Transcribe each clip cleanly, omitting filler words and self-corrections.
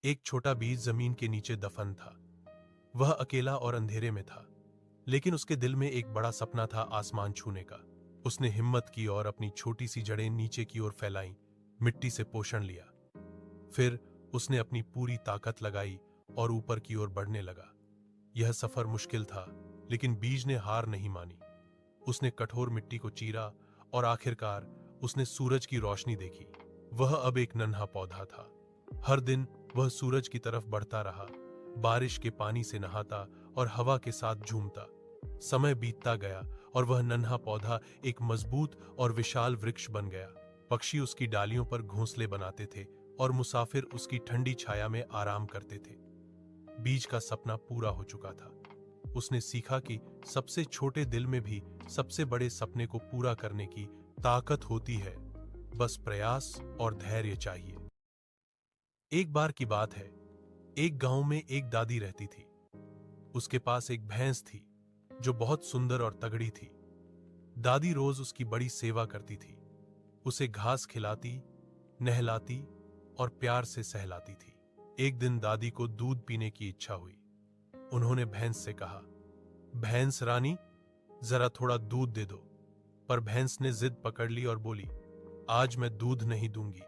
एक छोटा बीज जमीन के नीचे दफन था। वह अकेला और अंधेरे में था, लेकिन उसके दिल में एक बड़ा सपना था, आसमान छूने का। उसने हिम्मत की और अपनी छोटी सी जड़ें नीचे की ओर फैलाईं, मिट्टी से पोषण लिया। फिर उसने अपनी पूरी ताकत लगाई और ऊपर की ओर बढ़ने लगा। यह सफर मुश्किल था, लेकिन बीज ने हार नहीं मानी। उसने कठोर मिट्टी को चीरा और आखिरकार उसने सूरज की रोशनी देखी। वह अब एक नन्हा पौधा था। हर दिन वह सूरज की तरफ बढ़ता रहा, बारिश के पानी से नहाता और हवा के साथ झूमता। समय बीतता गया और वह नन्हा पौधा एक मजबूत और विशाल वृक्ष बन गया। पक्षी उसकी डालियों पर घोंसले बनाते थे और मुसाफिर उसकी ठंडी छाया में आराम करते थे। बीज का सपना पूरा हो चुका था। उसने सीखा कि सबसे छोटे दिल में भी सबसे बड़े सपने को पूरा करने की ताकत होती है। बस प्रयास और धैर्य चाहिए। एक बार की बात है, एक गांव में एक दादी रहती थी। उसके पास एक भैंस थी जो बहुत सुंदर और तगड़ी थी। दादी रोज उसकी बड़ी सेवा करती थी। उसे घास खिलाती, नहलाती और प्यार से सहलाती थी। एक दिन दादी को दूध पीने की इच्छा हुई। उन्होंने भैंस से कहा, भैंस रानी, जरा थोड़ा दूध दे दो। पर भैंस ने जिद पकड़ ली और बोली, आज मैं दूध नहीं दूंगी।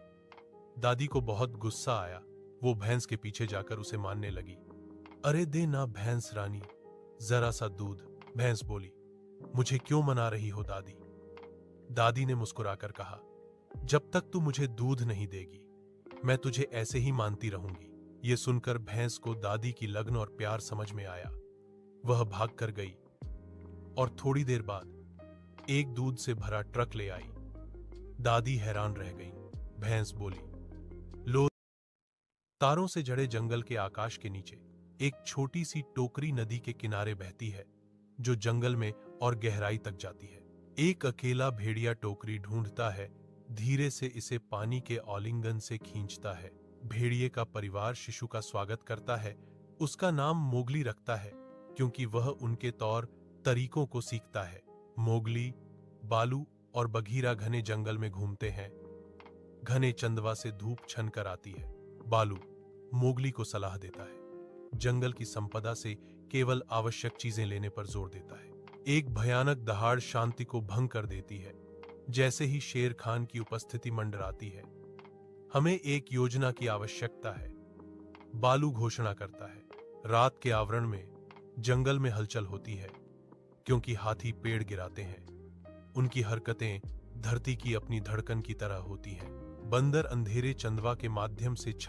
दादी को बहुत गुस्सा आया। वो भैंस के पीछे जाकर उसे मारने लगी। अरे दे ना भैंस रानी, जरा सा दूध। भैंस बोली, मुझे क्यों मना रही हो दादी? दादी ने मुस्कुराकर कहा, जब तक तू मुझे दूध नहीं देगी, मैं तुझे ऐसे ही मानती रहूंगी। ये सुनकर भैंस को दादी की लगन और प्यार समझ में आया। वह भाग कर गई और थोड़ी देर बाद एक दूध से भरा ट्रक ले आई। दादी हैरान रह गई। भैंस बोली, लो। तारों से जड़े जंगल के आकाश के नीचे एक छोटी सी टोकरी नदी के किनारे बहती है, जो जंगल में और गहराई तक जाती है। एक अकेला भेड़िया टोकरी ढूंढता है, धीरे से इसे पानी के आलिंगन से खींचता है। भेड़िए का परिवार शिशु का स्वागत करता है। उसका नाम मोगली रखता है, क्योंकि वह उनके तौर तरीकों को सीखता है। मोगली, बालू और बघीरा घने जंगल में घूमते हैं। घने चंदवा से धूप छन कर आती है। बालू मोगली को सलाह देता है, जंगल की संपदा से केवल आवश्यक चीजें लेने पर जोर देता है। एक भयानक दहाड़ शांति को भंग कर देती है। जैसे ही शेर खान की उपस्थिति मंडराती है, हमें एक योजना की आवश्यकता है, बालू घोषणा करता है। रात के आवरण में जंगल में हलचल होती है, क्योंकि हाथी पेड़ गिराते हैं। उनकी हरकतें धरती की अपनी धड़कन की तरह होती हैं। बंदर अंधेरे चंदवा के माध्यम से